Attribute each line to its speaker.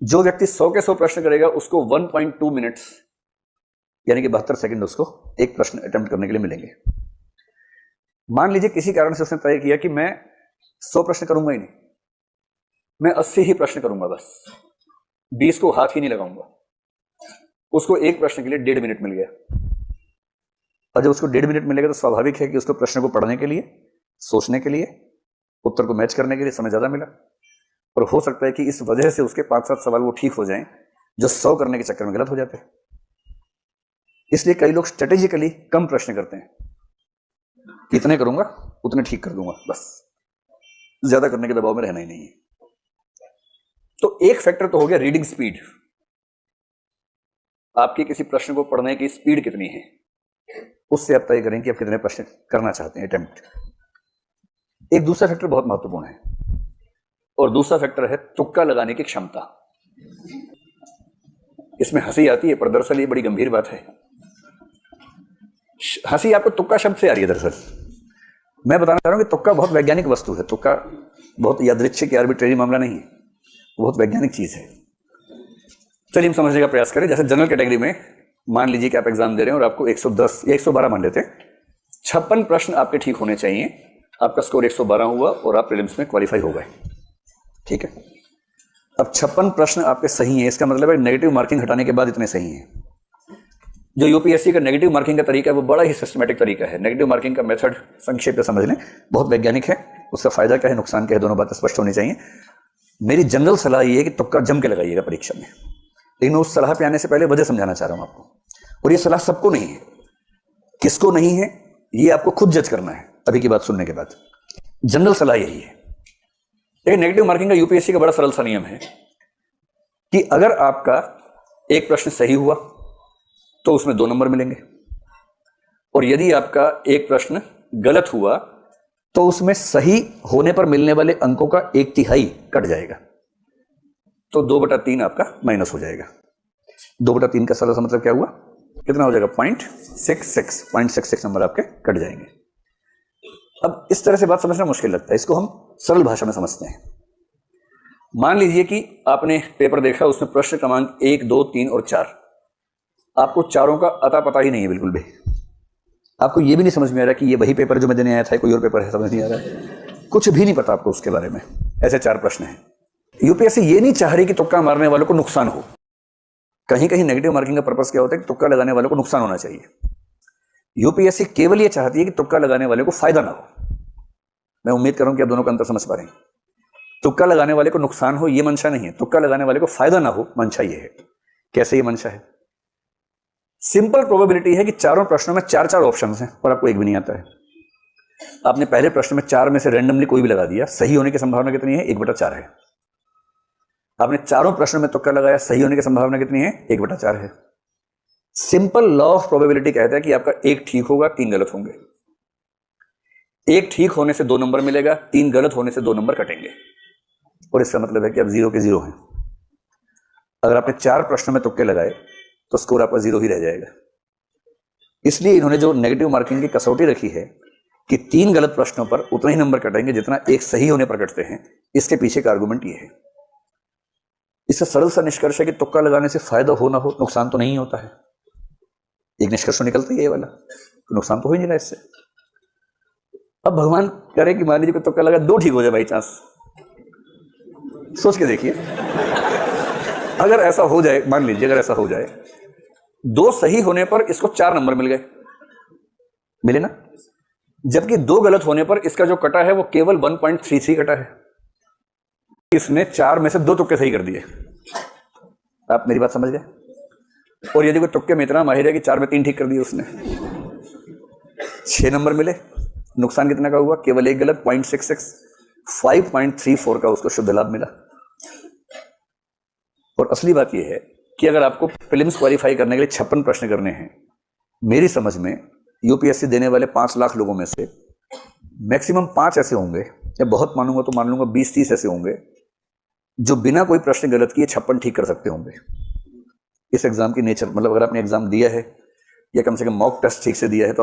Speaker 1: जो व्यक्ति 100 के 100 प्रश्न करेगा उसको 1.2 मिनट्स यानी कि 72 सेकंड उसको एक प्रश्न अटेम्प्ट करने के लिए मिलेंगे। मान लीजिए किसी कारण से उसने तय किया कि मैं 100 प्रश्न करूंगा ही नहीं, मैं 80 ही प्रश्न करूंगा, बस 20 को हाथ ही नहीं लगाऊंगा। उसको एक प्रश्न के लिए 1.5 मिनट मिल गया, और जब उसको 1.5 मिनट मिलेगा तो स्वाभाविक है कि उसको प्रश्न को पढ़ने के लिए, सोचने के लिए, उत्तर को मैच करने के लिए समय ज्यादा मिला। और हो सकता है कि इस वजह से उसके 5-7 सवाल वो ठीक हो जाएं जो 100 करने के चक्कर में गलत हो जाते हैं। इसलिए कई लोग स्ट्रेटेजिकली कम प्रश्न करते हैं, कितने करूंगा उतने ठीक कर दूंगा, बस ज्यादा करने के दबाव में रहना ही नहीं है। तो एक फैक्टर तो हो गया रीडिंग स्पीड, आपकी किसी प्रश्न को पढ़ने की स्पीड कितनी है, उससे आप तय करें कि आप कितने प्रश्न करना चाहते हैं अटेम्प्ट। एक दूसरा फैक्टर बहुत महत्वपूर्ण है, और दूसरा फैक्टर है तुक्का लगाने की क्षमता। इसमें हंसी आती है, पर दरअसल ये बड़ी गंभीर बात है। हंसी आपको तुक्का शब्द से आ रही है, दरअसल मैं बताना चाह रहा हूं कि तुक्का बहुत वैज्ञानिक वस्तु है। तुक्का बहुत यादृच्छिक या आर्बिट्रेरी मामला नहीं है, बहुत वैज्ञानिक चीज है। चलिए हम समझने का प्रयास करें। जैसे जनरल कैटेगरी में मान लीजिए कि आप एग्जाम दे रहे हैं और आपको 110 या 112 मान लेते हैं, 56 प्रश्न आपके ठीक होने चाहिए। आपका स्कोर 112 हुआ और आप प्रीलिम्स में क्वालिफाई हो गए, ठीक है। अब 56 प्रश्न आपके सही हैं, इसका मतलब है नेगेटिव मार्किंग हटाने के बाद इतने सही हैं। जो यूपीएससी का नेगेटिव मार्किंग का तरीका है वो बड़ा ही सिस्टमैटिक तरीका है। नेगेटिव मार्किंग का मेथड संक्षेप में समझ लें, बहुत वैज्ञानिक है। उसका फायदा क्या है, नुकसान क्या है, दोनों बातें स्पष्ट होनी चाहिए। मेरी जनरल सलाह ये है कि तुक्का जम के लगाइएगा परीक्षा में, लेकिन उस सलाह पे आने से पहले वजह समझाना चाह रहा हूं आपको। और ये सलाह सबको नहीं है, किसको नहीं है ये आपको खुद जज करना है अभी की बात सुनने के बाद। जनरल सलाह यही है। लेकिन नेगेटिव मार्किंग का यूपीएससी का बड़ा सरल सा नियम है कि अगर आपका एक प्रश्न सही हुआ तो उसमें 2 नंबर मिलेंगे, और यदि आपका एक प्रश्न गलत हुआ तो उसमें सही होने पर मिलने वाले अंकों का 1/3 कट जाएगा, तो 2/3 आपका माइनस हो जाएगा। 2/3 का सरल सा मतलब क्या हुआ, कितना हो जाएगा, 0.66 नंबर आपके कट जाएंगे। अब इस तरह से बात समझना मुश्किल लगता है, इसको हम सरल भाषा में समझते हैं। मान लीजिए कि आपने पेपर देखा, उसमें प्रश्न क्रमांक 1, 2, 3 और 4, आपको चारों का अता पता ही नहीं है बिल्कुल भी। आपको यह भी नहीं समझ में आ रहा कि ये वही पेपर जो मैं देने आया था, कोई और पेपर है, समझ नहीं आ रहा है, कुछ भी नहीं पता आपको उसके बारे में। ऐसे 4 प्रश्न हैं। यूपीएससी ये नहीं चाह रही कि तुक्का मारने वालों को नुकसान हो। कहीं कहीं नेगेटिव मार्किंग का पर्पस क्या होता है कि तुक्का लगाने वालों को नुकसान होना चाहिए। यूपीएससी केवल ये चाहती है कि तुक्का लगाने वाले को फायदा ना हो। मैं उम्मीद करूं कि आप दोनों का अंतर समझ पा रहे हैं। तुक्का लगाने वाले को नुकसान हो ये मंशा नहीं है, तुक्का लगाने वाले को फायदा ना हो मंशा ये है। कैसे ये मंशा है, सिंपल प्रोबेबिलिटी है कि चारों प्रश्नों में 4-4 ऑप्शंस हैं और आपको एक भी नहीं आता है। आपने पहले प्रश्न में 4 में से रैंडमली कोई भी लगा दिया, सही होने की संभावना कितनी है, 1/4 है। आपने चारों प्रश्नों में तुक्का लगाया, सही होने की संभावना कितनी है, 1/4 है। सिंपल लॉ ऑफ प्रोबेबिलिटी कहता है कि आपका एक ठीक होगा, 3 गलत होंगे। एक ठीक होने से 2 नंबर मिलेगा, 3 गलत होने से 2 नंबर कटेंगे, और इसका मतलब है कि आप 0 के 0 हैं। अगर आपने 4 प्रश्नों में तुक्के लगाए तो स्कोर आपका 0 ही रह जाएगा। इसलिए इन्होंने जो नेगेटिव मार्किंग की कसौटी रखी है कि 3 गलत प्रश्नों पर उतने ही नंबर कटेंगे जितना एक सही होने पर कटते हैं, इसके पीछे का आर्गुमेंट ये है। इससे सरल सा निष्कर्ष है कि तुक्का लगाने से फायदा हो ना हो, नुकसान तो नहीं होता है। एक निष्कर्ष निकलता है ये वाला, तो नुकसान तो हो ही नहीं रहा इससे। अब भगवान करे कि मान लीजिए तुक्का लगा 2 ठीक हो जाए बाई चांस, सोच के देखिए। अगर ऐसा हो जाए, मान लीजिए अगर ऐसा हो जाए, 2 सही होने पर इसको 4 नंबर मिल गए, मिले ना, जबकि 2 गलत होने पर इसका जो कटा है वो केवल 1.33 कटा है। इसने 4 में से 2 तुक्के सही कर दिए। आप मेरी बात समझ गए। और यदि कोई तुक्के में इतना माहिर है कि 4 में 3 ठीक कर दिए उसने, 6 नंबर मिले। नुकसान कितना का हुआ, केवल एक गलत, 0.66, 5.34 का उसको शुद्ध लाभ मिला। और असली बात यह है कि अगर आपको प्रीलिम्स क्वालिफाई करने के लिए 56 प्रश्न करने हैं, मेरी समझ में यूपीएससी देने वाले 5 लाख लोगों में से मैक्सिमम 5 ऐसे होंगे, या बहुत मानूंगा तो मान लूंगा 20-30 ऐसे होंगे जो बिना कोई प्रश्न गलत किए 56 ठीक कर सकते होंगे। इस एग्जाम की नेचर, मतलब अगर आपने एग्जाम दिया है या कम से कम मॉक टेस्ट ठीक से दिया है तो आप